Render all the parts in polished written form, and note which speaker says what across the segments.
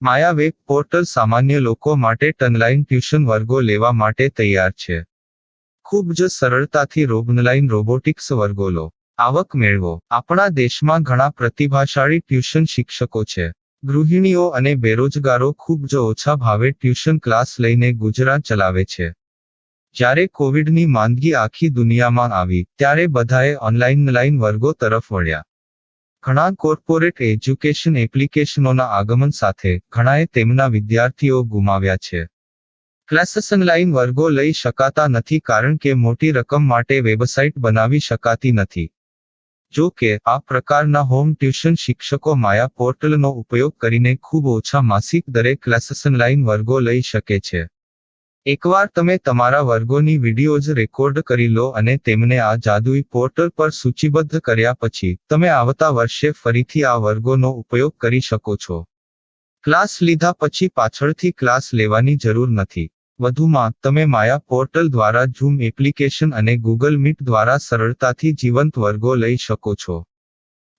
Speaker 1: માયા web portal સામાન્ય લોકો માટે ઓનલાઈન ટ્યુશન વર્ગો લેવા માટે તૈયાર છે. ખૂબ જ સરળતાથી ઓનલાઈન રોબોટિક્સ વર્ગો લો, આવક મેળવો. આપણા દેશમાં ઘણા પ્રતિભાશાળી ટ્યુશન શિક્ષકો છે. ગૃહિણીઓ અને બેરોજગારો ખૂબ જ ઓછા ભાવે ટ્યુશન ક્લાસ લઈને ગુજરાન ચલાવે છે. જ્યારે કોવિડની માંદગી આખી દુનિયામાં આવી ત્યારે બધાએ ઓનલાઈન વર્ગો તરફ વળ્યા. ઘણા કોર્પોરેટ એજ્યુકેશન એપ્લિકેશનોના આગમન સાથે ઘણાએ તેમના વિદ્યાર્થીઓ ગુમાવ્યા છે. ક્લાસીસ ઓનલાઈન વર્ગો લઈ શકાતા નથી કારણ કે મોટી રકમ માટે વેબસાઇટ બનાવી શકાતી નથી. જો કે આ પ્રકારના હોમ ટ્યુશન શિક્ષકો માયા પોર્ટલનો ઉપયોગ કરીને ખૂબ ઓછા માસિક દરે ક્લાસીસ ઓનલાઈન વર્ગો લઈ શકે છે. એકવાર તમે તમારા વર્ગોની વિડીયોઝ રેકોર્ડ કરી લો અને તેમને આ જાદુઈ પોર્ટલ પર સૂચિબદ્ધ કર્યા પછી તમે આવતા વર્ષે ફરીથી આ વર્ગોનો ઉપયોગ કરી શકો છો. ક્લાસ લીધા પછી પાછળથી ક્લાસ લેવાની જરૂર નથી. વધુમાં તમે માયા પોર્ટલ દ્વારા ઝૂમ એપ્લિકેશન અને ગૂગલ મીટ દ્વારા સરળતાથી જીવંત વર્ગો લઈ શકો છો.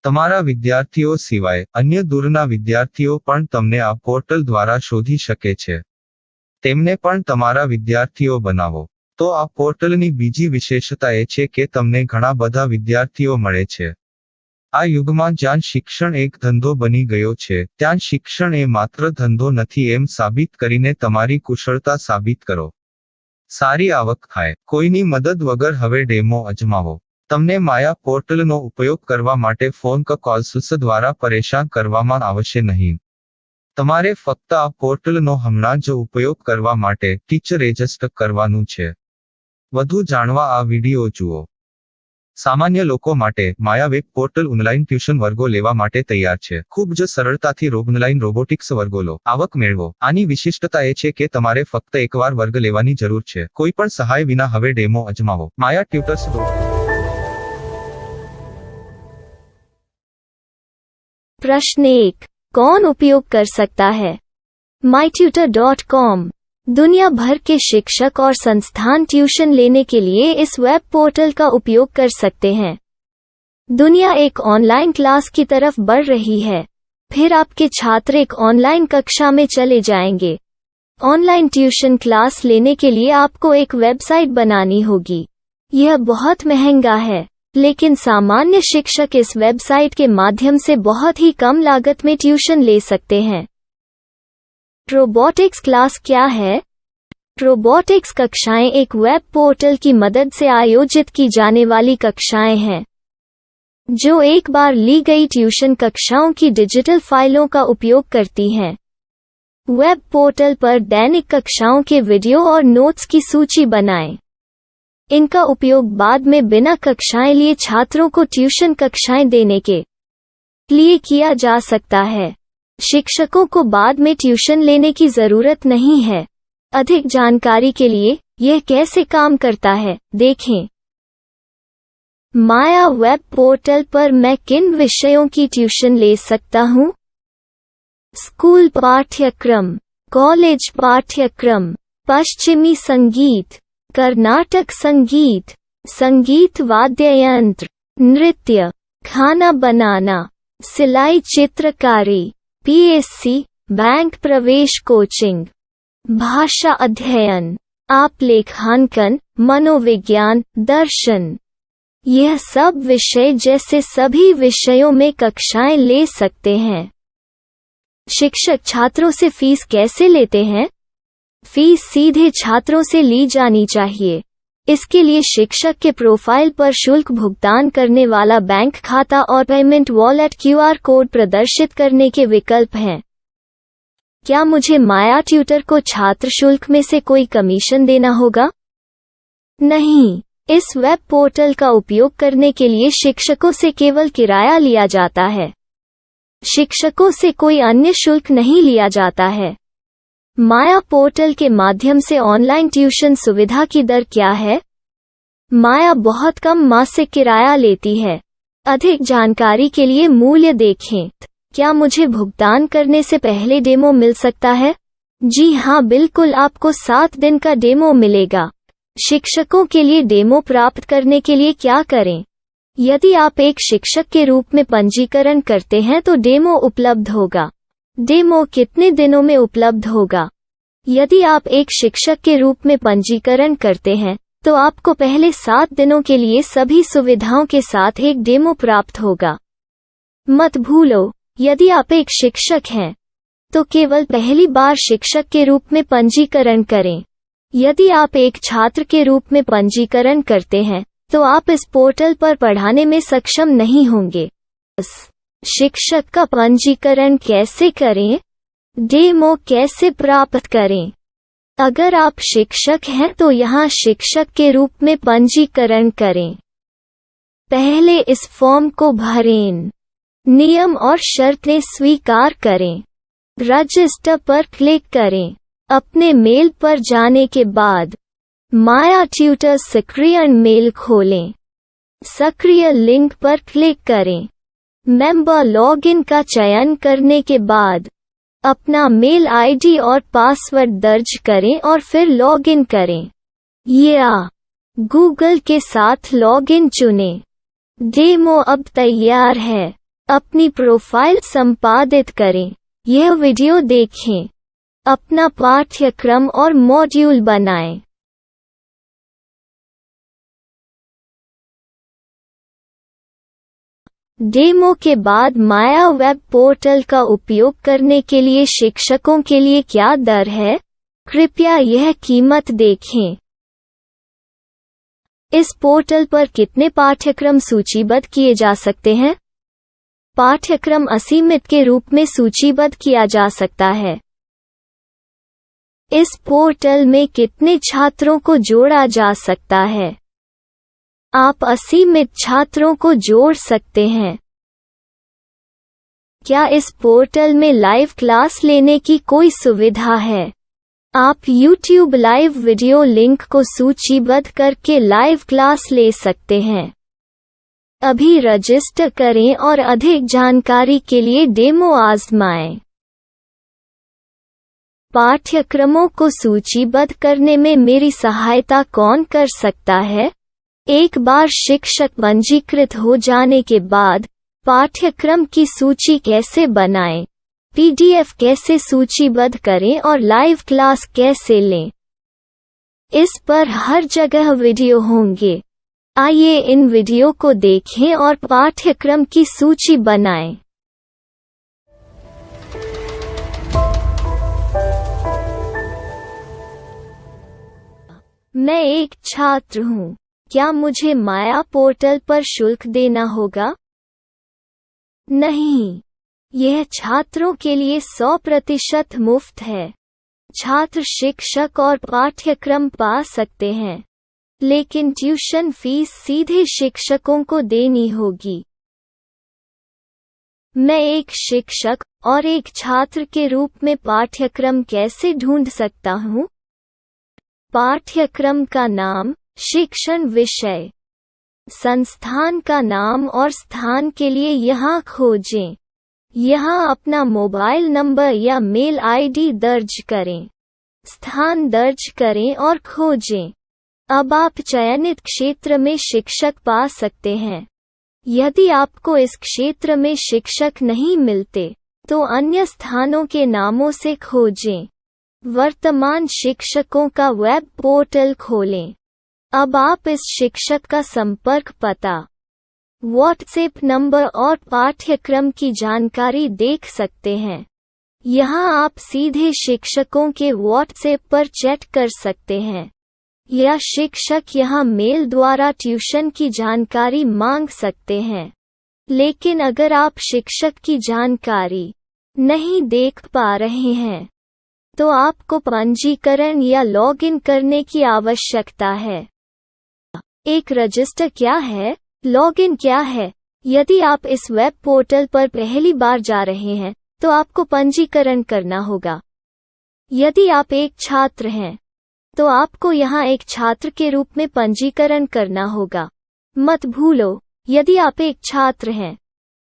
Speaker 1: તમારા વિદ્યાર્થીઓ સિવાય અન્ય દૂરના વિદ્યાર્થીઓ પણ તમને આ પોર્ટલ દ્વારા શોધી શકે છે. તેમને પણ તમારા વિદ્યાર્થીઓ બનાવો. તો આ પોર્ટલની બીજી વિશેષતા એ છે કે તમને ઘણા બધા વિદ્યાર્થીઓ મળે છે. આ યુગમાં જ્યાં શિક્ષણ એક ધંધો બની ગયો છે ત્યાં શિક્ષણ એ માત્ર ધંધો નથી એમ સાબિત કરીને તમારી કુશળતા સાબિત કરો. સારી આવક થાય. કોઈની મદદ વગર હવે ડેમો અજમાવો. તમને માયા પોર્ટલનો ઉપયોગ કરવા માટે ફોન કોલ્સ દ્વારા પરેશાન કરવામાં આવશે નહીં. તમારે ફક્ત આ પોર્ટલનો હમણાં જ ઉપયોગ કરવા માટે ટીચર રજિસ્ટર કરવાનું છે. વધુ જાણવા આ વિડિયો જુઓ. સામાન્ય લોકો માટે માયા વેબ પોર્ટલ ઓનલાઈન ટ્યુશન વર્ગો લેવા માટે તૈયાર છે. ખૂબ જ સરળતાથી ઓનલાઈન રોબોટિક્સ વર્ગો લો, આવક મેળવો. આની વિશિષ્ટતા એ છે કે તમારે ફક્ત એકવાર વર્ગ લેવાની જરૂર છે. કોઈ પણ સહાય વિના હવે ડેમો અજમાવો. માયા ટ્યુટર્સ.
Speaker 2: प्रश्न 1. कौन उपयोग कर सकता है? mytutor.com दुनिया भर के शिक्षक और संस्थान ट्यूशन लेने के लिए इस वेब पोर्टल का उपयोग कर सकते हैं. दुनिया एक ऑनलाइन क्लास की तरफ बढ़ रही है. फिर आपके छात्र एक ऑनलाइन कक्षा में चले जाएंगे. ऑनलाइन ट्यूशन क्लास लेने के लिए आपको एक वेबसाइट बनानी होगी. यह बहुत महंगा है, लेकिन सामान्य शिक्षक इस वेबसाइट के माध्यम से बहुत ही कम लागत में ट्यूशन ले सकते हैं. रोबोटिक्स क्लास क्या है? रोबोटिक्स कक्षाएं एक वेब पोर्टल की मदद से आयोजित की जाने वाली कक्षाएं हैं, जो एक बार ली गई ट्यूशन कक्षाओं की डिजिटल फाइलों का उपयोग करती हैं. वेब पोर्टल पर दैनिक कक्षाओं के वीडियो और नोट्स की सूची बनाएं. इनका उपयोग बाद में बिना कक्षाएं लिए छात्रों को ट्यूशन कक्षाएं देने के लिए किया जा सकता है. शिक्षकों को बाद में ट्यूशन लेने की जरूरत नहीं है. अधिक जानकारी के लिए यह कैसे काम करता है देखें. माया वेब पोर्टल पर मैं किन विषयों की ट्यूशन ले सकता हूँ? स्कूल पाठ्यक्रम, कॉलेज पाठ्यक्रम, पश्चिमी संगीत, कर्नाटक संगीत, संगीत वाद्य यंत्र, नृत्य, खाना बनाना, सिलाई चित्रकारी, पीएससी, बैंक प्रवेश कोचिंग, भाषा अध्ययन, आलेखांकन, मनोविज्ञान, दर्शन. यह सब विषय जैसे सभी विषयों में कक्षाएं ले सकते हैं. शिक्षक छात्रों से फीस कैसे लेते हैं? फीस सीधे छात्रों से ली जानी चाहिए. इसके लिए शिक्षक के प्रोफाइल पर शुल्क भुगतान करने वाला बैंक खाता और पेमेंट वॉलेट क्यूआर कोड प्रदर्शित करने के विकल्प हैं. क्या मुझे माया ट्यूटर को छात्र शुल्क में से कोई कमीशन देना होगा? नहीं. इस वेब पोर्टल का उपयोग करने के लिए शिक्षकों से केवल किराया लिया जाता है. शिक्षकों से कोई अन्य शुल्क नहीं लिया जाता है. माया पोर्टल के माध्यम से ऑनलाइन ट्यूशन सुविधा की दर क्या है? माया बहुत कम मासिक किराया लेती है. अधिक जानकारी के लिए मूल्य देखें. क्या मुझे भुगतान करने से पहले डेमो मिल सकता है? जी हाँ, बिल्कुल. आपको 7 दिन का डेमो मिलेगा. शिक्षकों के लिए डेमो प्राप्त करने के लिए क्या करें? यदि आप एक शिक्षक के रूप में पंजीकरण करते हैं तो डेमो उपलब्ध होगा. डेमो कितने दिनों में उपलब्ध होगा? यदि आप एक शिक्षक के रूप में पंजीकरण करते हैं, तो आपको पहले 7 दिनों के लिए सभी सुविधाओं के साथ एक डेमो प्राप्त होगा। मत भूलो, यदि आप एक शिक्षक हैं, तो केवल पहली बार शिक्षक के रूप में पंजीकरण करें। यदि आप एक छात्र के रूप में पंजीकरण करते हैं, तो आप इस पोर्टल पर पढ़ाने में सक्षम नहीं होंगे। शिक्षक का पंजीकरण कैसे करें? डेमो कैसे प्राप्त करें? अगर आप शिक्षक हैं तो यहाँ शिक्षक के रूप में पंजीकरण करें। पहले इस फॉर्म को भरें। नियम और शर्तें स्वीकार करें। रजिस्टर पर क्लिक करें। अपने मेल पर जाने के बाद माया ट्यूटर सक्रिय मेल खोलें। सक्रिय लिंक पर क्लिक करें। मेंबर लॉगिन का चयन करने के बाद अपना मेल आईडी और पासवर्ड दर्ज करें और फिर लॉगिन करें या गूगल के साथ लॉगिन चुनें। डेमो अब तैयार है। अपनी प्रोफाइल संपादित करें। यह वीडियो देखें। अपना पाठ्यक्रम और मॉड्यूल बनाएं। डेमो के बाद माया वेब पोर्टल का उपयोग करने के लिए शिक्षकों के लिए क्या दर है? कृपया यह कीमत देखें। इस पोर्टल पर कितने पाठ्यक्रम सूचीबद्ध किए जा सकते हैं? पाठ्यक्रम असीमित के रूप में सूचीबद्ध किया जा सकता है। इस पोर्टल में कितने छात्रों को जोड़ा जा सकता है? आप असीमित छात्रों को जोड़ सकते हैं। क्या इस पोर्टल में लाइव क्लास लेने की कोई सुविधा है? आप YouTube लाइव वीडियो लिंक को सूचीबद्ध करके लाइव क्लास ले सकते हैं। अभी रजिस्टर करें और अधिक जानकारी के लिए डेमो आजमाएं। पाठ्यक्रमों को सूचीबद्ध करने में मेरी सहायता कौन कर सकता है? एक बार शिक्षक पंजीकृत हो जाने के बाद पाठ्यक्रम की सूची कैसे बनाएं, PDF कैसे सूचीबद्ध करें और लाइव क्लास कैसे लें, इस पर हर जगह वीडियो होंगे। आइए इन वीडियो को देखें और पाठ्यक्रम की सूची बनाएं। मैं एक छात्र हूँ। क्या मुझे माया पोर्टल पर शुल्क देना होगा? नहीं, यह छात्रों के लिए 100% मुफ्त है। छात्र शिक्षक और पाठ्यक्रम पा सकते हैं, लेकिन ट्यूशन फीस सीधे शिक्षकों को देनी होगी। मैं एक शिक्षक और एक छात्र के रूप में पाठ्यक्रम कैसे ढूंढ सकता हूँ? पाठ्यक्रम का नाम, शिक्षण विषय, संस्थान का नाम और स्थान के लिए यहाँ खोजें। यहाँ अपना मोबाइल नंबर या मेल आईडी दर्ज करें। स्थान दर्ज करें और खोजें। अब आप चयनित क्षेत्र में शिक्षक पा सकते हैं। यदि आपको इस क्षेत्र में शिक्षक नहीं मिलते, तो अन्य स्थानों के नामों से खोजें। वर्तमान शिक्षकों का वेब पोर्टल खोलें। अब आप इस शिक्षक का संपर्क पता, व्हाट्सएप नंबर और पाठ्यक्रम की जानकारी देख सकते हैं। यहाँ आप सीधे शिक्षकों के व्हाट्सएप पर चैट कर सकते हैं, या शिक्षक यहाँ मेल द्वारा ट्यूशन की जानकारी मांग सकते हैं। लेकिन अगर आप शिक्षक की जानकारी नहीं देख पा रहे हैं, तो आपको पंजीकरण या लॉगिन करने की आवश्यकता है। एक रजिस्टर क्या है? लॉगिन क्या है? यदि आप इस वेब पोर्टल पर पहली बार जा रहे हैं, तो आपको पंजीकरण करना होगा। यदि आप एक छात्र हैं, तो आपको यहाँ एक छात्र के रूप में पंजीकरण करना होगा। मत भूलो, यदि आप एक छात्र हैं,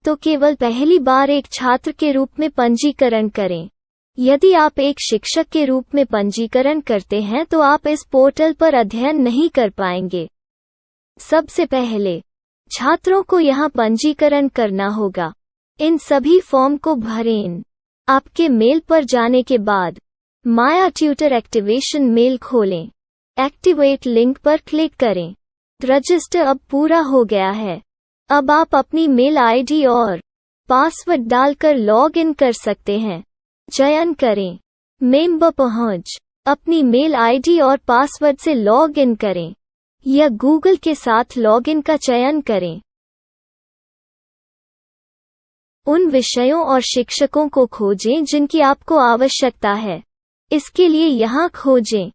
Speaker 2: तो केवल पहली बार एक छात्र के रूप में पंजीकरण करें। यदि आप एक शिक्षक के रूप में पंजीकरण करते हैं तो आप इस पोर्टल पर अध्ययन नहीं कर पाएंगे। सबसे पहले छात्रों को यहाँ पंजीकरण करना होगा। इन सभी फॉर्म को भरें। आपके मेल पर जाने के बाद माया ट्यूटर एक्टिवेशन मेल खोलें। एक्टिवेट लिंक पर क्लिक करें। रजिस्टर अब पूरा हो गया है। अब आप अपनी मेल आईडी और पासवर्ड डालकर लॉग इन कर सकते हैं। चयन करें मेंबर पहुंच। अपनी मेल आईडी और पासवर्ड से लॉग इन करें या गूगल के साथ लॉग इन का चयन करें। उन विषयों और शिक्षकों को खोजें जिनकी आपको आवश्यकता है। इसके लिए यहाँ खोजें।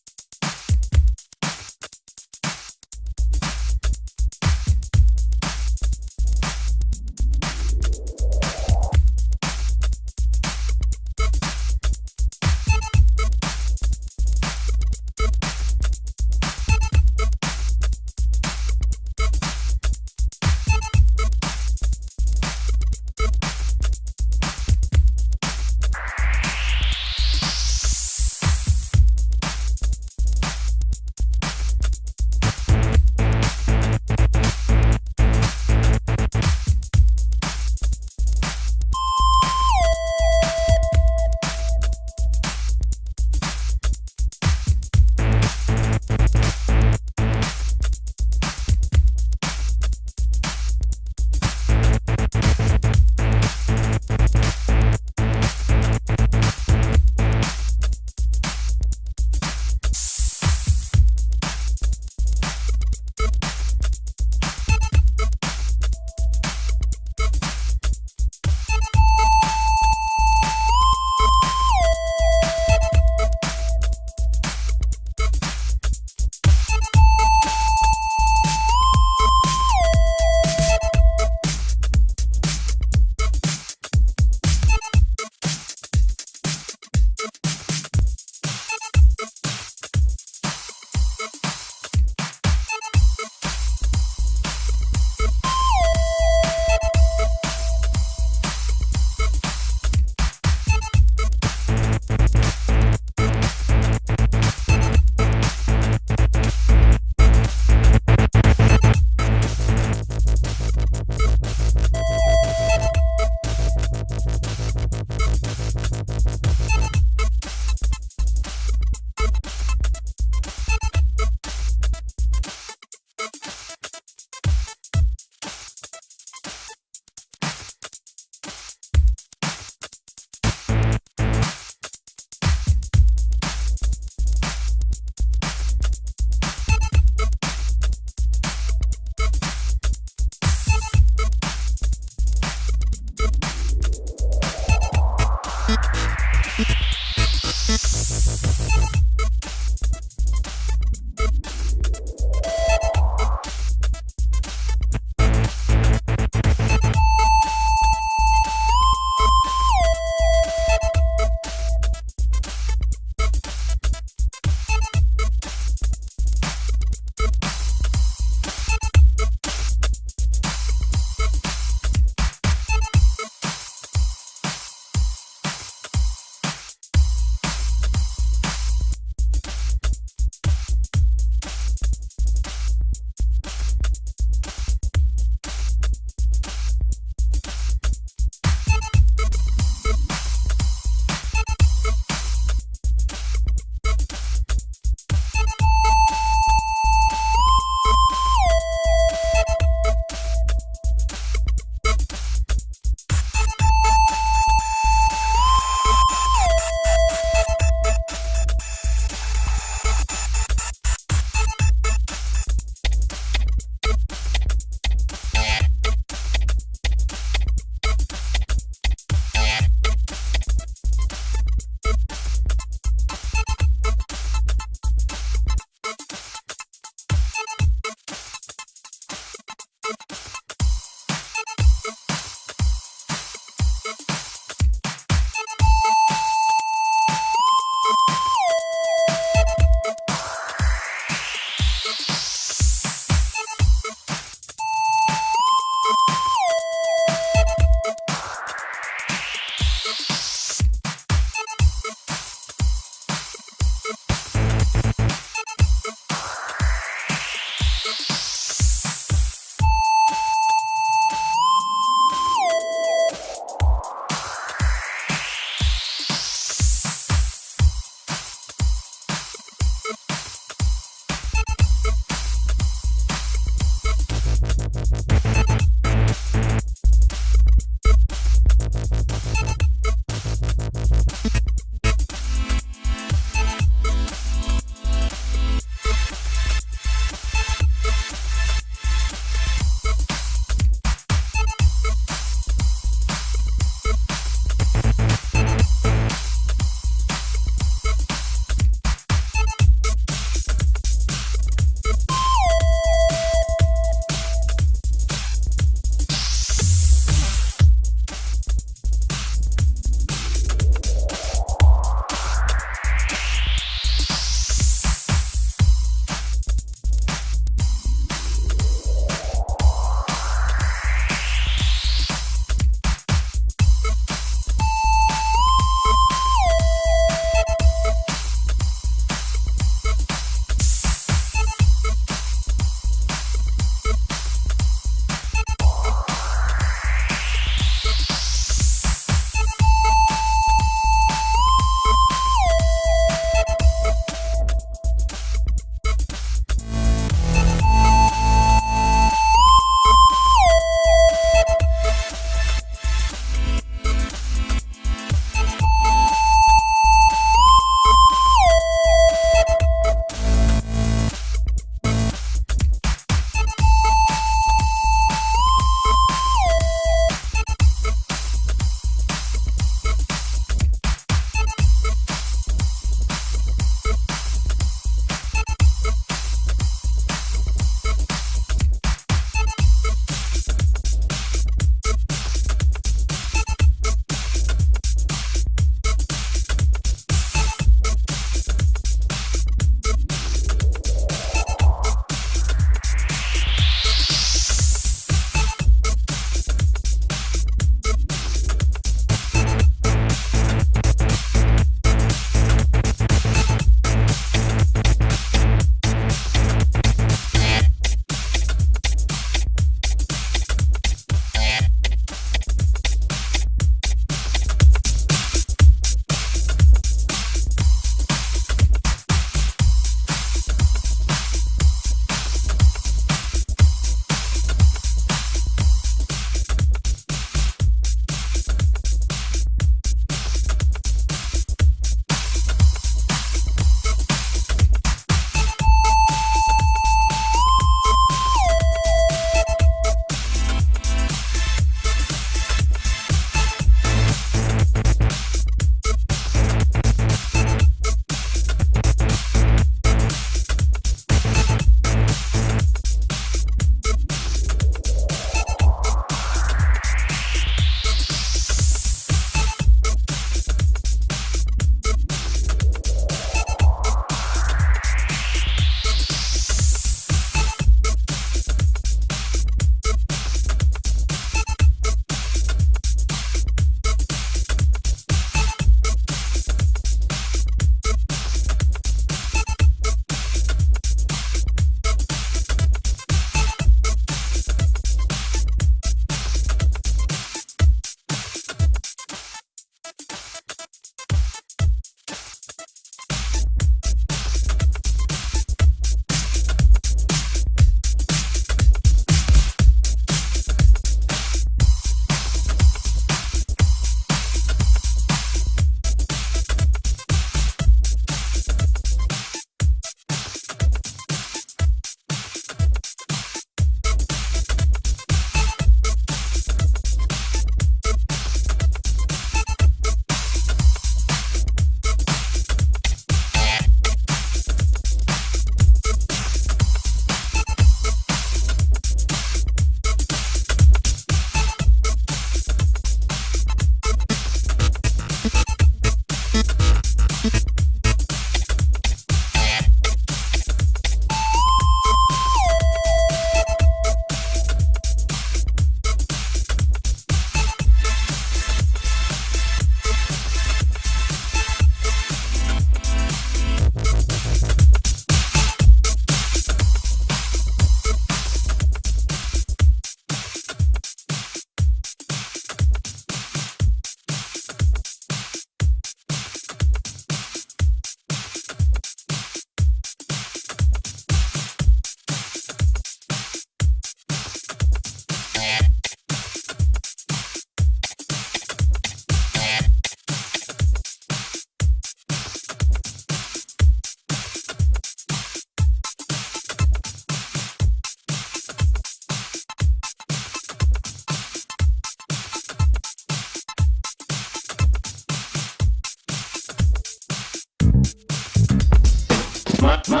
Speaker 3: My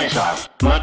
Speaker 3: style. My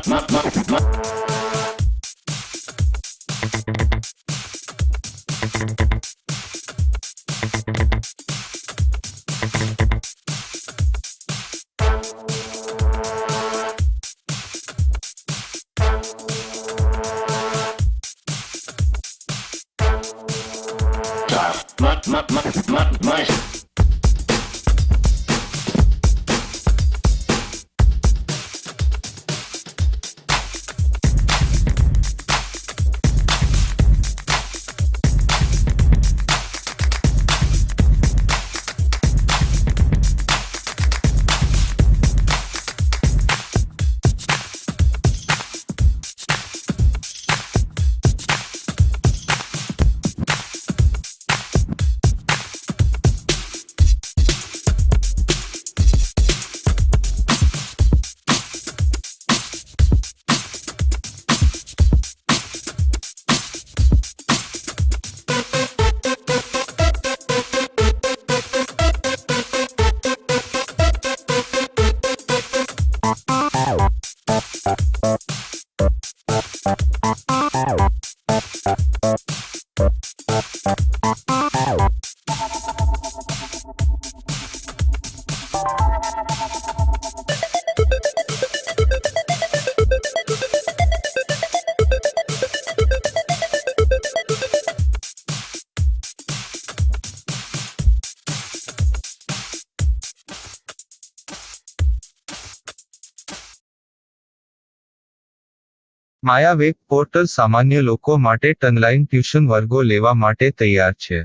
Speaker 1: Maya web portal સામાન્ય લોકો માટે ઓનલાઈન ટ્યુશન વર્ગો લેવા માટે તૈયાર છે.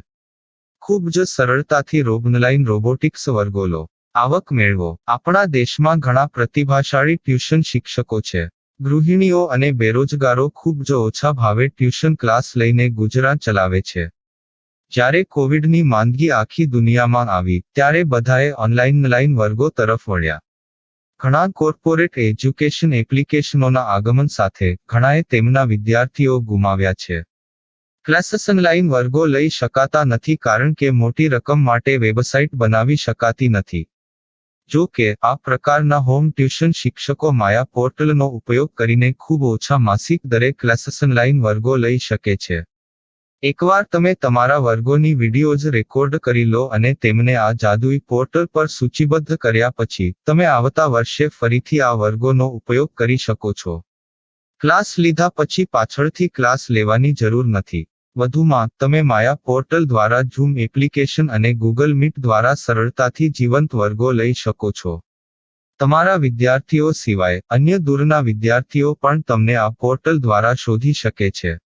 Speaker 1: ખૂબ જ સરળતાથી ઓનલાઈન રોબોટિક્સ વર્ગો લો. આવક મેળવો. આપણા દેશમાં ઘણા પ્રતિભાશાળી ટ્યુશન શિક્ષકો છે. ગૃહિણીઓ અને બેરોજગારો ખૂબ જ ઓછા ભાવે ટ્યુશન ક્લાસ લઈને ગુજરાન ચલાવે છે. જ્યારે કોવિડની માંદગી આખી દુનિયામાં આવી ત્યારે બધાએ ઓનલાઈન વર્ગો તરફ વળ્યા. ઘણા કોર્પોરેટ એજ્યુકેશન એપ્લિકેશનોના આગમન સાથે ઘણાએ તેમના વિદ્યાર્થીઓ ગુમાવ્યા છે. ક્લાસીસ ઓનલાઈન વર્ગો લઈ શકાતા નથી કારણ કે મોટી રકમ માટે વેબસાઇટ બનાવી શકાતી નથી. જો કે આ પ્રકારના હોમ ટ્યુશન શિક્ષકો માયા પોર્ટલનો ઉપયોગ કરીને ખૂબ ઓછા માસિક દરે ક્લાસીસ ઓનલાઈન વર્ગો લઈ શકે છે. એકવાર તમે તમારા વર્ગોની વિડીયોઝ રેકોર્ડ કરી લો અને તેમને આ જાદુઈ પોર્ટલ પર સૂચિબદ્ધ કર્યા પછી તમે આવતા વર્ષે ફરીથી આ વર્ગોનો ઉપયોગ કરી શકો છો. ક્લાસ લીધા પછી પાછળથી ક્લાસ લેવાની જરૂર નથી. વધુમાં તમે માયા પોર્ટલ દ્વારા ઝૂમ એપ્લિકેશન અને ગૂગલ મીટ દ્વારા સરળતાથી જીવંત વર્ગો લઈ શકો છો. તમારા વિદ્યાર્થીઓ સિવાય અન્ય દૂરના વિદ્યાર્થીઓ પણ તમને આ પોર્ટલ દ્વારા શોધી શકે છે.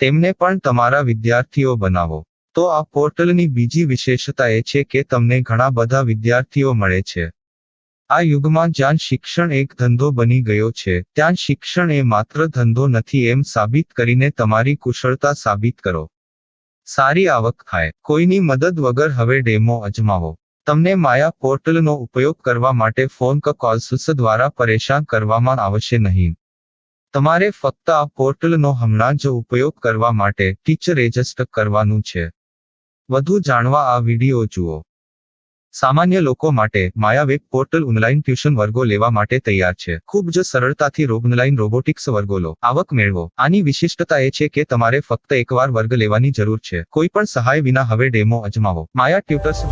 Speaker 1: તેમને પણ તમારા વિદ્યાર્થીઓ બનાવો. તો આ પોર્ટલની બીજી વિશેષતા એ છે કે તમને ઘણા બધા વિદ્યાર્થીઓ મળે છે. આ યુગમાં જ્યાં શિક્ષણ એક ધંધો બની ગયો છે ત્યાં શિક્ષણ એ માત્ર ધંધો નથી એમ સાબિત કરીને તમારી કુશળતા સાબિત કરો. સારી આવક થાય. કોઈની મદદ વગર હવે ડેમો અજમાવો. તમને માયા પોર્ટલનો ઉપયોગ કરવા માટે ફોન કે કોલ્સ દ્વારા પરેશાન કરવામાં આવશે નહીં. તમારે ફક્ત આ પોર્ટલનો હમણાં જ ઉપયોગ કરવા માટે ટીચર રજિસ્ટર કરવાનું છે. વધુ જાણવા આ વિડિયો જુઓ. સામાન્ય લોકો માટે માયા વેબ પોર્ટલ ઓનલાઈન ટ્યુશન વર્ગો લેવા માટે તૈયાર છે. ખૂબ જ સરળતાથી ઓનલાઈન રોબોટિક્સ વર્ગો લો. આવક મેળવો. આની વિશિષ્ટતા એ છે કે તમારે ફક્ત એકવાર વર્ગ લેવાની જરૂર છે. કોઈ પણ સહાય વિના હવે ડેમો અજમાવો. માયા ટ્યુટર્સ.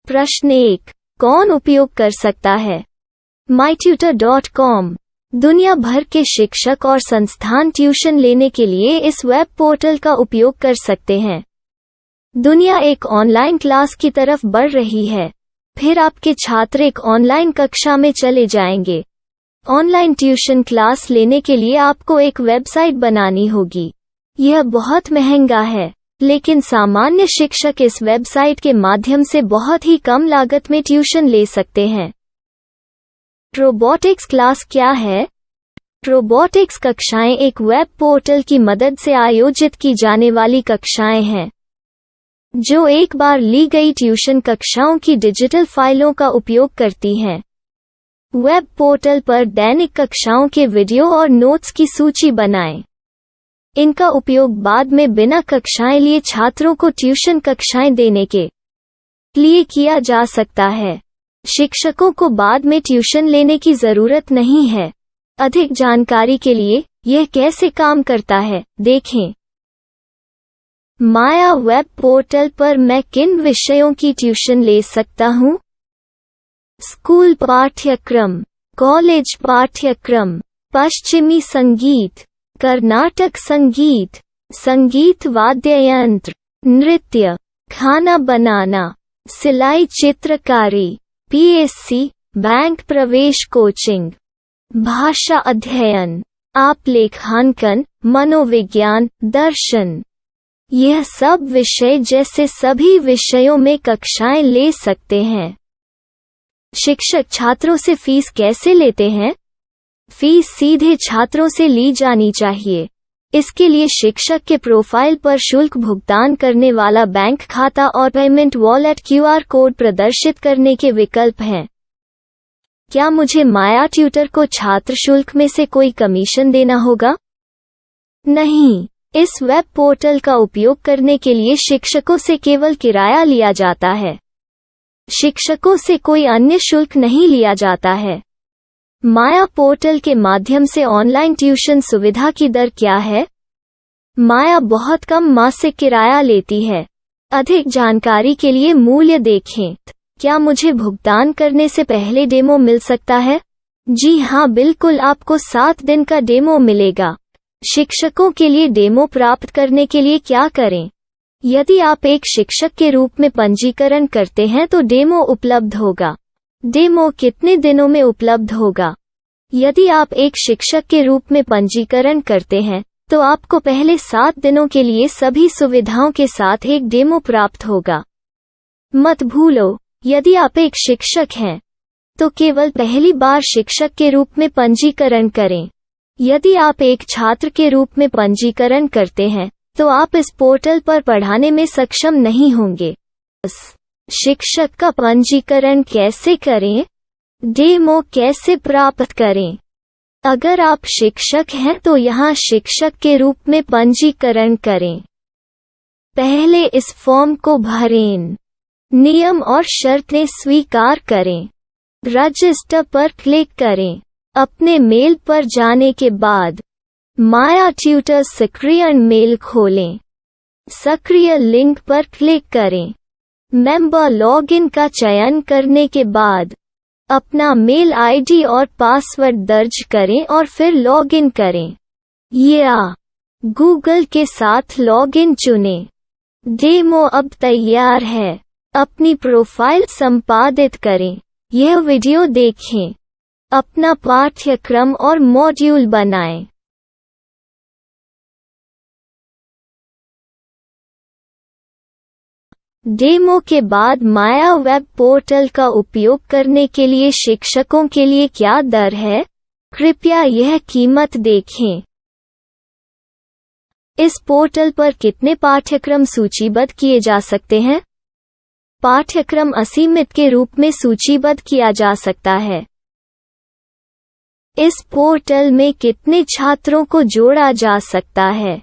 Speaker 2: प्रश्न 1. कौन उपयोग कर सकता है? mytutor.com दुनिया भर के शिक्षक और संस्थान ट्यूशन लेने के लिए इस वेब पोर्टल का उपयोग कर सकते हैं. दुनिया एक ऑनलाइन क्लास की तरफ बढ़ रही है. फिर आपके छात्र एक ऑनलाइन कक्षा में चले जाएंगे. ऑनलाइन ट्यूशन क्लास लेने के लिए आपको एक वेबसाइट बनानी होगी. यह बहुत महंगा है, लेकिन सामान्य शिक्षक इस वेबसाइट के माध्यम से बहुत ही कम लागत में ट्यूशन ले सकते हैं. रोबोटिक्स क्लास क्या है? रोबोटिक्स कक्षाएं एक वेब पोर्टल की मदद से आयोजित की जाने वाली कक्षाएं हैं, जो एक बार ली गई ट्यूशन कक्षाओं की डिजिटल फाइलों का उपयोग करती हैं. वेब पोर्टल पर दैनिक कक्षाओं के वीडियो और नोट्स की सूची बनाएं. इनका उपयोग बाद में बिना कक्षाएं लिए छात्रों को ट्यूशन कक्षाएं देने के लिए किया जा सकता है। शिक्षकों को बाद में ट्यूशन लेने की जरूरत नहीं है। अधिक जानकारी के लिए यह कैसे काम करता है, देखें। माया वेब पोर्टल पर मैं किन विषयों की ट्यूशन ले सकता हूँ? स्कूल पाठ्यक्रम, कॉलेज पाठ्यक्रम, पश्चिमी संगीत, कर्नाटक संगीत, संगीत वाद्य यंत्र, नृत्य, खाना बनाना, सिलाई चित्रकारी, पीएससी, बैंक प्रवेश कोचिंग, भाषा अध्ययन, आप लेखांकन, मनोविज्ञान, दर्शन। यह सब विषय जैसे सभी विषयों में कक्षाएं ले सकते हैं। शिक्षक छात्रों से फीस कैसे लेते हैं? फीस सीधे छात्रों से ली जानी चाहिए। इसके लिए शिक्षक के प्रोफाइल पर शुल्क भुगतान करने वाला बैंक खाता और पेमेंट वॉलेट क्यूआर कोड प्रदर्शित करने के विकल्प हैं। क्या मुझे माया ट्यूटर को छात्र शुल्क में से कोई कमीशन देना होगा? नहीं, इस वेब पोर्टल का उपयोग करने के लिए शिक्षकों से केवल किराया लिया जाता है। शिक्षकों से कोई अन्य शुल्क नहीं लिया जाता है। माया पोर्टल के माध्यम से ऑनलाइन ट्यूशन सुविधा की दर क्या है? माया बहुत कम मासिक किराया लेती है। अधिक जानकारी के लिए मूल्य देखें। क्या मुझे भुगतान करने से पहले डेमो मिल सकता है? जी हाँ, बिल्कुल, आपको 7 दिन का डेमो मिलेगा। शिक्षकों के लिए डेमो प्राप्त करने के लिए क्या करें? यदि आप एक शिक्षक के रूप में पंजीकरण करते हैं तो डेमो उपलब्ध होगा। डेमो कितने दिनों में उपलब्ध होगा? यदि आप एक शिक्षक के रूप में पंजीकरण करते हैं तो आपको पहले 7 दिनों के लिए सभी सुविधाओं के साथ एक डेमो प्राप्त होगा। मत भूलो, यदि आप एक शिक्षक हैं तो केवल पहली बार शिक्षक के रूप में पंजीकरण करें। यदि आप एक छात्र के रूप में पंजीकरण करते हैं तो आप इस पोर्टल पर पढ़ाने में सक्षम नहीं होंगे। शिक्षक का पंजीकरण कैसे करें? डेमो कैसे प्राप्त करें? अगर आप शिक्षक हैं तो यहाँ शिक्षक के रूप में पंजीकरण करें। पहले इस फॉर्म को भरें। नियम और शर्तें स्वीकार करें। रजिस्टर पर क्लिक करें। अपने मेल पर जाने के बाद माया ट्यूटर सक्रिय मेल खोलें। सक्रिय लिंक पर क्लिक करें। मेंबर लॉगिन का चयन करने के बाद अपना मेल आईडी और पासवर्ड दर्ज करें और फिर लॉगिन करें या गूगल के साथ लॉगिन चुनें। डेमो अब तैयार है। अपनी प्रोफाइल संपादित करें। यह वीडियो देखें। अपना पाठ्यक्रम और मॉड्यूल बनाएं। डेमो के बाद माया वेब पोर्टल का उपयोग करने के लिए शिक्षकों के लिए क्या दर है? कृपया यह कीमत देखें। इस पोर्टल पर कितने पाठ्यक्रम सूचीबद्ध किए जा सकते हैं? पाठ्यक्रम असीमित के रूप में सूचीबद्ध किया जा सकता है। इस पोर्टल में कितने छात्रों को जोड़ा जा सकता है?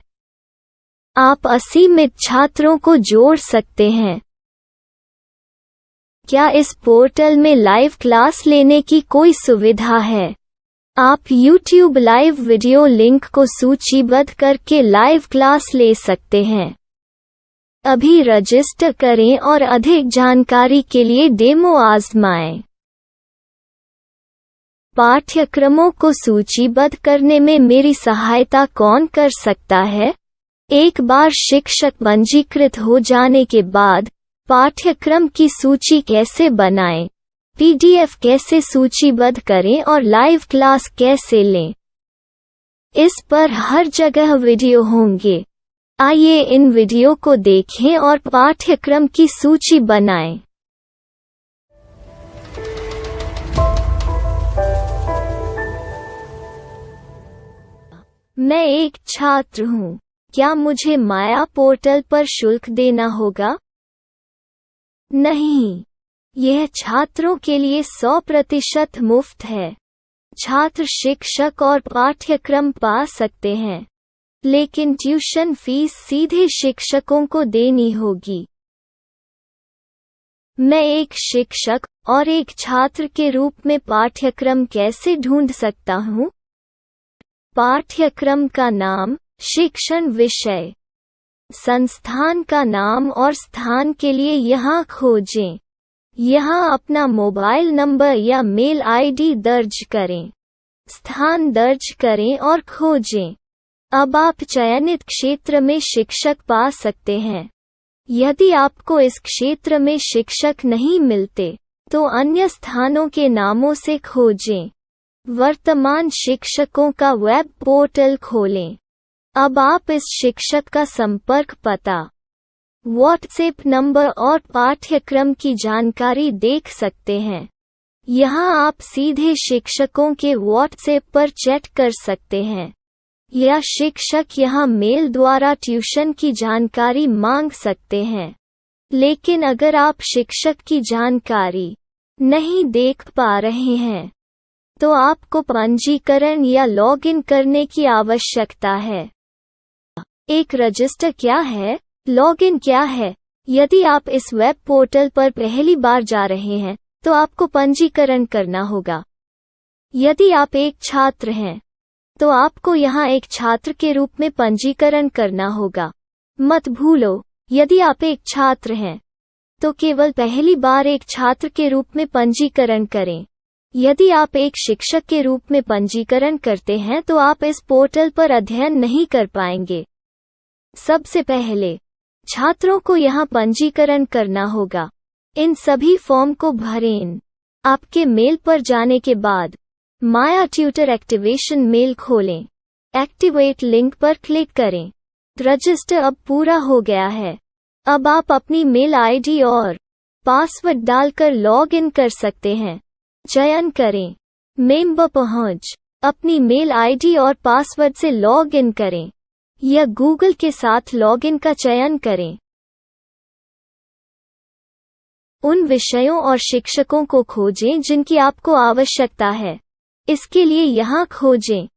Speaker 2: आप असीमित छात्रों को जोड़ सकते हैं। क्या इस पोर्टल में लाइव क्लास लेने की कोई सुविधा है? आप YouTube लाइव वीडियो लिंक को सूचीबद्ध करके लाइव क्लास ले सकते हैं। अभी रजिस्टर करें और अधिक जानकारी के लिए डेमो आजमाएं। पाठ्यक्रमों को सूचीबद्ध करने में मेरी सहायता कौन कर सकता है? एक बार शिक्षक पंजीकृत हो जाने के बाद पाठ्यक्रम की सूची कैसे बनाएं, PDF कैसे सूचीबद्ध करें और लाइव क्लास कैसे लें, इस पर हर जगह वीडियो होंगे। आइए इन वीडियो को देखें और पाठ्यक्रम की सूची बनाएं। मैं एक छात्र हूँ। क्या मुझे माया पोर्टल पर शुल्क देना होगा? नहीं, यह छात्रों के लिए 100% मुफ्त है। छात्र शिक्षक और पाठ्यक्रम पा सकते हैं, लेकिन ट्यूशन फीस सीधे शिक्षकों को देनी होगी। मैं एक शिक्षक और एक छात्र के रूप में पाठ्यक्रम कैसे ढूंढ सकता हूँ? पाठ्यक्रम का नाम, शिक्षण विषय, संस्थान का नाम और स्थान के लिए यहाँ खोजें। यहाँ अपना मोबाइल नंबर या मेल आईडी दर्ज करें। स्थान दर्ज करें और खोजें। अब आप चयनित क्षेत्र में शिक्षक पा सकते हैं। यदि आपको इस क्षेत्र में शिक्षक नहीं मिलते, तो अन्य स्थानों के नामों से खोजें। वर्तमान शिक्षकों का वेब पोर्टल खोलें। अब आप इस शिक्षक का संपर्क पता, व्हाट्सएप नंबर और पाठ्यक्रम की जानकारी देख सकते हैं। यहाँ आप सीधे शिक्षकों के व्हाट्सएप पर चैट कर सकते हैं, या शिक्षक यहाँ मेल द्वारा ट्यूशन की जानकारी मांग सकते हैं। लेकिन अगर आप शिक्षक की जानकारी नहीं देख पा रहे हैं, तो आपको पंजीकरण या लॉगिन करने की आवश्यकता है। एक रजिस्टर क्या है? लॉगिन क्या है? यदि आप इस वेब पोर्टल पर पहली बार जा रहे हैं, तो आपको पंजीकरण करना होगा। यदि आप एक छात्र हैं, तो आपको यहाँ एक छात्र के रूप में पंजीकरण करना होगा। मत भूलो, यदि आप एक छात्र हैं, तो केवल पहली बार एक छात्र के रूप में पंजीकरण करें। यदि आप एक शिक्षक के रूप में पंजीकरण करते हैं, तो आप इस पोर्टल पर अध्ययन नहीं कर पाएंगे। सबसे पहले छात्रों को यहाँ पंजीकरण करना होगा। इन सभी फॉर्म को भरें। आपके मेल पर जाने के बाद माया ट्यूटर एक्टिवेशन मेल खोलें। एक्टिवेट लिंक पर क्लिक करें। रजिस्टर अब पूरा हो गया है। अब आप अपनी मेल आईडी और पासवर्ड डालकर लॉग इन कर सकते हैं। चयन करें मेंबर पहुंच। अपनी मेल आईडी और पासवर्ड से लॉग इन करें, या गूगल के साथ लॉगिन का चयन करें। उन विषयों और शिक्षकों को खोजें जिनकी आपको आवश्यकता है। इसके लिए यहाँ खोजें।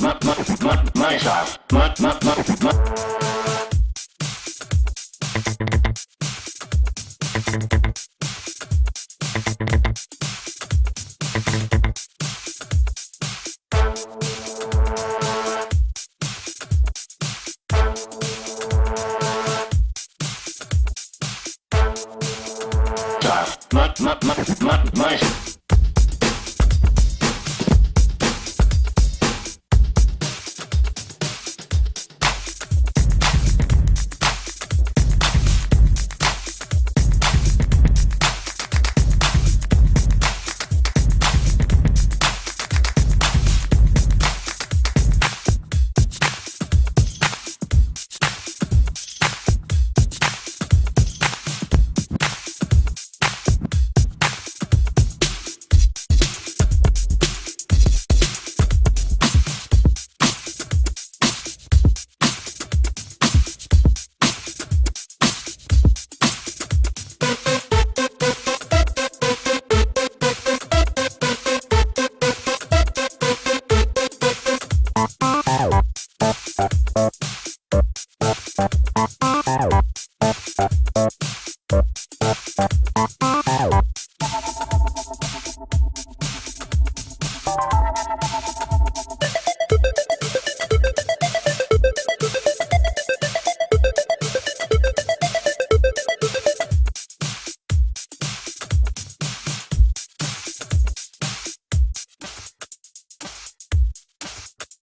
Speaker 3: myself. Myself.